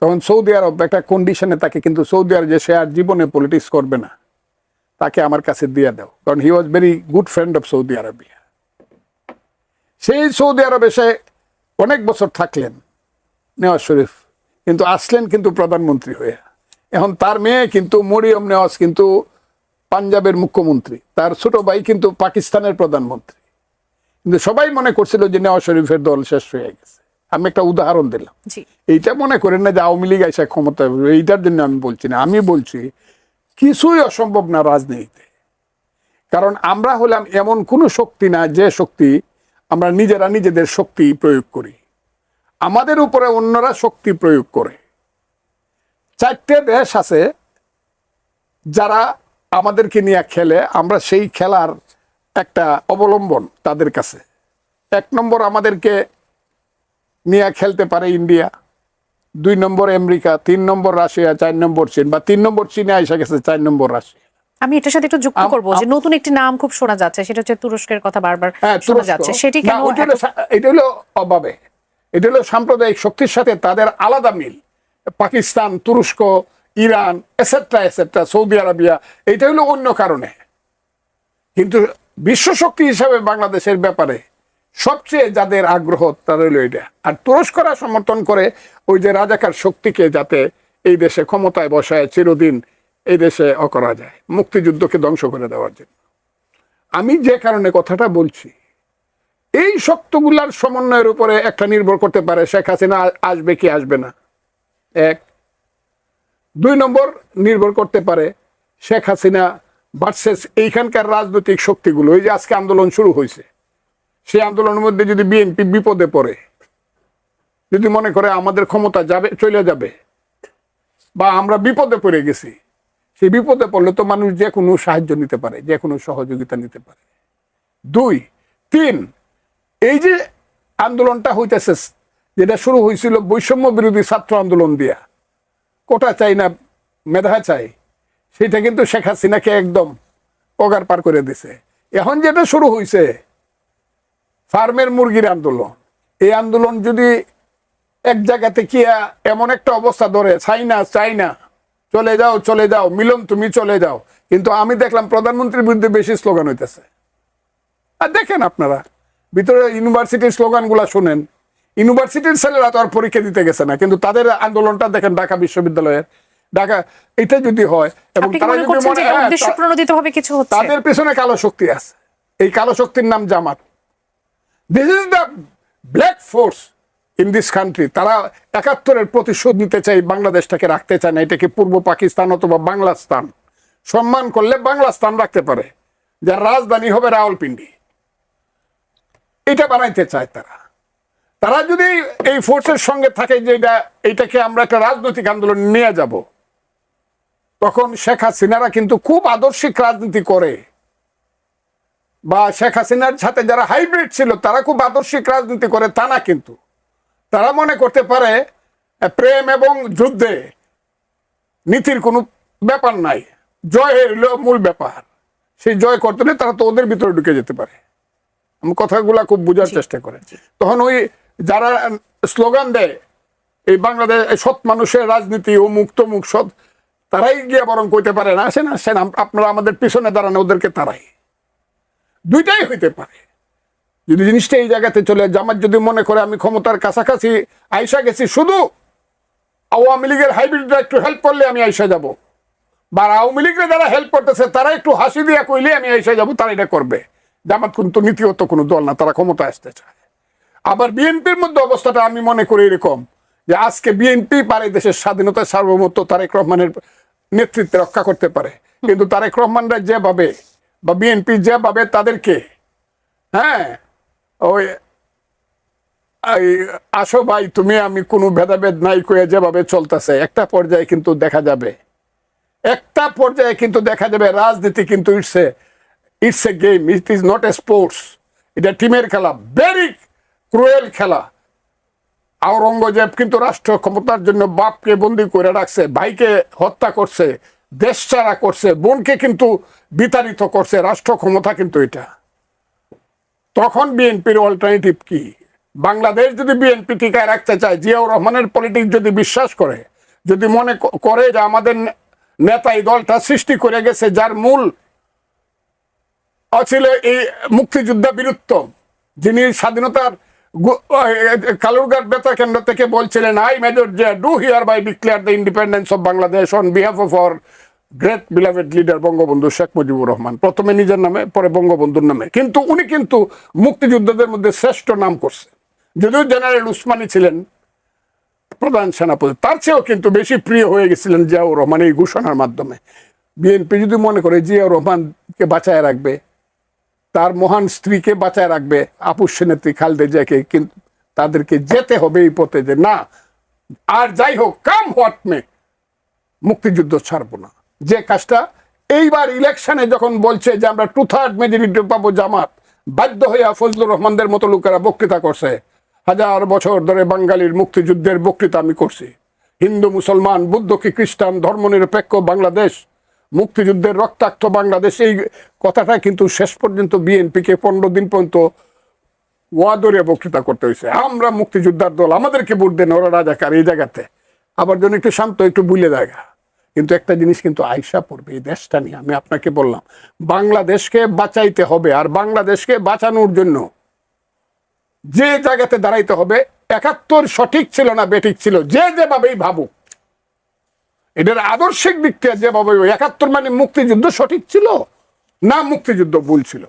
তখন সৌদি আরব একটা কন্ডিশনে তাকে, কিন্তু সৌদি আরব যে সে আর জীবনে পলিটিক্স করবে না, তাকে আমার কাছে দিয়ে দাও, কারণ he was very good friend of Saudi Arabia. সেই সৌদি আরবে সে অনেক বছর থাকলেন নেওয়াজ শরীফ, কিন্তু আসলেন কিন্তু প্রধানমন্ত্রী হয়ে। এখন তার মেয়ে কিন্তু মরিয়ম নেওয়াজ কিন্তু পাঞ্জাবের মুখ্যমন্ত্রী, তার ছোট ভাই কিন্তু পাকিস্তানের প্রধানমন্ত্রী। কিন্তু সবাই মনে করছিল যে নেওয়াজ শরীফের দল শেষ হয়ে গেছে। আমি একটা উদাহরণ দিলাম। এইটা মনে করেন না যে আওয়ামী লীগ এসে ক্ষমতায়, এইটার জন্য আমি বলছি না। আমি বলছি কিছুই অসম্ভব না রাজনীতিতে। কারণ আমরা হলাম এমন কোনো শক্তি না যে শক্তি আমরা নিজেরা নিজেদের শক্তি প্রয়োগ করি, আমাদের উপরে অন্যরা শক্তি প্রয়োগ করে। 4টে দেশ আছে যারা আমাদেরকে নিয়ে খেলে, আমরা সেই খেলার একটা অবলম্বন তাদের কাছে। 1 নম্বর আমাদেরকে নিয়ে খেলতে পারে ইন্ডিয়া, 2 নম্বর আমেরিকা, 3 নম্বর রাশিয়া, 4 নম্বর চীন, বা 3 নম্বর চীনে এসে গেছে, 4 নম্বর রাশিয়া। আমি এটার সাথে একটু যুক্ত করবো যে নতুন একটি নাম খুব শোনা যাচ্ছে, সেটা হচ্ছে তুরস্কের কথা বারবার শোনা যাচ্ছে। সেটি কেন? এটা হলো অভাবে, এটা হলো সাম্প্রদায়িক শক্তির সাথে তাদের আলাদা মিল। পাকিস্তান, তুরস্ক, Iran, et cetera et cetera, Saudi Arabia, এটা হলো অন্য কারণে। কিন্তু বিশ্ব শক্তি হিসাবে বাংলাদেশের ব্যাপারে সবচেয়ে যাদের আগ্রহ তাদের হলো এটা। আর তুরস্করা সমর্থন করে ওই যে রাজাকার শক্তিকে, যাতে এই দেশে ক্ষমতায় বসায় চিরদিন এই দেশে করা যায়, মুক্তিযুদ্ধকে ধ্বংস করে দেওয়ার জন্য। আমি যে কারণে কথাটা বলছি, এই শক্তগুলার সমন্বয়ের উপরে একটা নির্ভর করতে পারে শেখ হাসিনা আসবে কি আসবে না, 1। 2 নম্বর নির্ভর করতে পারে শেখ হাসিনা ভার্সেস এইখানকার রাজনৈতিক শক্তিগুলো। এই যে আজকে আন্দোলন শুরু হয়েছে, সেই আন্দোলনের মধ্যে যদি বিএনপি বিপদে পড়ে, যদি মনে করে আমাদের ক্ষমতা যাবে, চলে যাবে, বা আমরা বিপদে পড়ে গেছি, সেই বিপদে পড়লে তো মানুষ যে কোনো সাহায্য নিতে পারে, যে কোনো সহযোগিতা নিতে পারে। 2, 3, এই যে আন্দোলনটা হইতেছে, যেটা শুরু হয়েছিল বৈষম্য বিরোধী ছাত্র আন্দোলন দিয়া, কোটা চাই না মেধা চাই, সেটা কিন্তু শেখ হাসিনাকে একদম পগার পার করে দিছে। এখন যেটা শুরু হয়েছে ফার্মের মুরগির আন্দোলন, এই আন্দোলন যদি এক জায়গাতে কি এমন একটা অবস্থা ধরে, চাই না চলে যাও চলে যাও, মিলন তুমি চলে যাও, কিন্তু আমি দেখলাম প্রধানমন্ত্রীর বিরুদ্ধে বেশি স্লোগান হইতেছে। আর দেখেন আপনারা ভিতরে ইউনিভার্সিটির স্লোগানগুলা শোনেন, ইউনিভার্সিটির ছেলেরা তো আর পরীক্ষা দিতে গেছে না, কিন্তু তাদের আন্দোলনটা দেখেন ঢাকা বিশ্ববিদ্যালয়ের, ঢাকা, এটা যদি হয় এবং তারা যদি মনে হয় তাদের পেছনে কালো শক্তি আছে, এই কালো শক্তির নাম Jamaat. This is the black force in this country. তারা 71-এর প্রতিশোধ নিতে চাই, বাংলাদেশটাকে রাখতে চায় না, এটাকে পূর্ব পাকিস্তান অথবা বাংলাস্তান, সম্মান করলে বাংলাস্তান রাখতে পারে, যার রাজধানী হবে রাওয়ালপিন্ডি, এটা বানাইতে চায় তারা। তারা যদি এই ফোর্সের সঙ্গে থাকে যে এইটাকে আমরা একটা রাজনৈতিক আন্দোলন নিয়ে যাব, তখন শেখ হাসিনারা কিন্তু খুব আদর্শিক রাজনীতি করে, বা শেখ হাসিনার সাথে যারা হাইব্রিড ছিল তারা খুব আদর্শিক রাজনীতি করে তা না, কিন্তু তারা মনে করতে পারে প্রেম এবং যুদ্ধে নীতির কোনো ব্যাপার নাই, জয় হলো মূল ব্যাপার। সেই জয় করতে হলে তারা তো ওদের ভিতরে ঢুকে যেতে পারে। আমি কথাগুলা খুব বোঝার চেষ্টা করে। তখন ওই যারা স্লোগান দেয় এই বাংলাদেশ সৎ মানুষের রাজনীতি, ও মুক্ত মুখ সৎ, তারাই গিয়ে বরং কইতে পারে না আসেন আসেন আপনারা আমাদের পিছনে দাঁড়ান, ওদেরকে তারাই। দুইটাই হইতে পারে যদি জিনিসটা এই জায়গাতে চলে। জামাত যদি মনে করে আমি ক্ষমতার কাছাকাছি আইসা গেছি, শুধু আওয়ামী লীগের হাইব্রিডরা একটু হেল্প করলে আমি আইসা যাব, বা আওয়ামী লীগরা যারা হেল্প করতেছে তারা একটু হাসি দিয়া কইলে আমি আইসা যাব, তারা এটা করবে। জামাত কিন্তু নীতিগত কোনো দল না, তারা ক্ষমতা আসতে চায়। আবার বিএনপির মধ্যে অবস্থাটা আমি মনে করি এরকম যে আজকে বিএনপি পারে দেশের স্বাধীনতা সার্বভৌমত্ব তারেক রহমানের নেতৃত্বে রক্ষা করতে পারে, কিন্তু তারেক রহমানরা যেভাবে বা বিএনপি যেভাবে তাদেরকে ওই আসো ভাই তুমি আমি কোনো ভেদাভেদ নাই কয়ে যেভাবে চলতেছে, একটা পর্যায়ে কিন্তু দেখা যাবে রাজনীতি কিন্তু it's a game, it is not a sports. এটা টিমের খেলা, ভেরি ক্রুয়েল খেলা। আওরঙ্গজেব কিন্তু রাষ্ট্র ক্ষমতার জন্য বাপকে বন্দি করে রাখছে, ভাইকে হত্যা করছে, দেশ ছাড়া করছে, বোনকে কিন্তু বিতাড়িত করছে, রাষ্ট্র ক্ষমতা কিন্তু এটা। তখন বিএনপির অল্টারনেটিভ কি? বাংলাদেশ যদি বিএনপি টিকায় রাখতে চায়, জিয়াউর রহমানের পলিটিক্স যদি বিশ্বাস করে, যদি মনে করে যে আমাদের নেতা এই দলটা সৃষ্টি করে গেছে, যার মূল ছিল এই মুক্তিযোদ্ধা বীরুত্তম, যিনি স্বাধীনতার কালুরঘাট বেতার কেন্দ্র থেকে বলছিলেন, I major Zia do hereby declare the independence of Bangladesh on behalf of our great beloved leader Bangabandhu Sheikh Mujibur Rahman, প্রথমে নিজের নামে পরে বঙ্গবন্ধুর নামে, কিন্তু উনি কিন্তু মুক্তিযোদ্ধাদের মধ্যে শ্রেষ্ঠ নাম করছে। যদিও জেনারেল উসমানী ছিলেন প্রধান সেনাপতি, তার চেয়েও কিন্তু বেশি প্রিয় হয়ে গেছিলেন জিয়াউর রহমান এই ঘোষণার মাধ্যমে। বিএনপি যদি মনে করে জিয়াউর রহমানকে বাঁচায় রাখবে, তার মহান স্ত্রীকে বাঁচায় রাখবে, আপুস নেত্রী খালেদা জিয়াকে, কিন্তু তাদেরকে যেতে হবে এই পথে যে না, আর যাই হোক কাম হোয়াট মে, মুক্তিযুদ্ধ ছাড়বো না। যে কাজটা এইবার ইলেকশনে যখন বলছে যে আমরা 2/3 মেজরিটি পাবো জামাত, বাধ্য হইয়া ফজলুর রহমানদের মতো লোকেরা বক্তৃতা করছে। 1000 বছর ধরে বাঙালির মুক্তিযুদ্ধের বক্তৃতা আমি করছি, হিন্দু মুসলমান বৌদ্ধ কি খ্রিস্টান ধর্মনিরপেক্ষ বাংলাদেশ, মুক্তিযুদ্ধের রক্তাক্ত বাংলাদেশ, এই কথাটা কিন্তু শেষ পর্যন্ত বিএনপিকে 15 দিন পর্যন্ত ওয়াদরে বক্তৃতা করতে হয়েছে। আমরা মুক্তিযোদ্ধার দল, আমাদেরকে ভোট দেন, ওরা রাজাকার। এই জায়গাতে আবার যেন একটু শান্ত, একটু বুলে জায়গা, কিন্তু একটা জিনিস কিন্তু আয়সা পড়বে এই দেশটা নিয়ে। আমি আপনাকে বললাম বাংলাদেশকে বাঁচাইতে হবে, আর বাংলাদেশকে বাঁচানোর জন্য যে জায়গাতে দাঁড়াইতে হবে, 71 সঠিক ছিল না বেঠিক ছিল, যে যেভাবেই ভাবুক, এটার আদর্শিক দিক থেকে যেভাবে 71 মানে মুক্তিযুদ্ধ সঠিক ছিল না মুক্তিযুদ্ধ ভুল ছিল।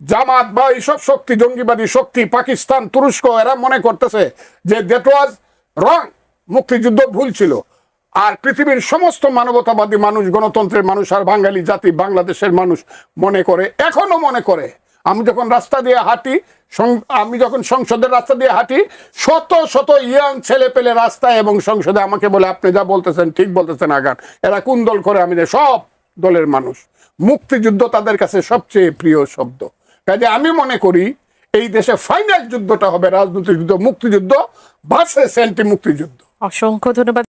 জামাত বা এইসব শক্তি, জঙ্গিবাদী শক্তি, পাকিস্তান, তুরস্ক, এরা মনে করতেছে যে দ্যাট ওয়াজ রং, মুক্তিযুদ্ধ ভুল ছিল। আর পৃথিবীর সমস্ত মানবতাবাদী মানুষ, গণতন্ত্রের মানুষ, আর বাঙালি জাতি, বাংলাদেশের মানুষ মনে করে, এখনো মনে করে। আমি যখন রাস্তা দিয়ে হাঁটি, আমি যখন সংসদের রাস্তা দিয়ে হাঁটি, শত শত ইয়াং ছেলে পেলে রাস্তায় এবং সংসদে আমাকে বলে আপনি যা বলতেছেন ঠিক বলতেছেন আগান। এরা কোন দল করে? আমি সব দলের মানুষ। মুক্তিযুদ্ধ তাদের কাছে সবচেয়ে প্রিয় শব্দ। কাজে আমি মনে করি এই দেশে ফাইনাল যুদ্ধটা হবে রাজনৈতিক যুদ্ধ, মুক্তিযুদ্ধ ভার্সেস অ্যান্টি মুক্তিযুদ্ধ। অসংখ্য ধন্যবাদ।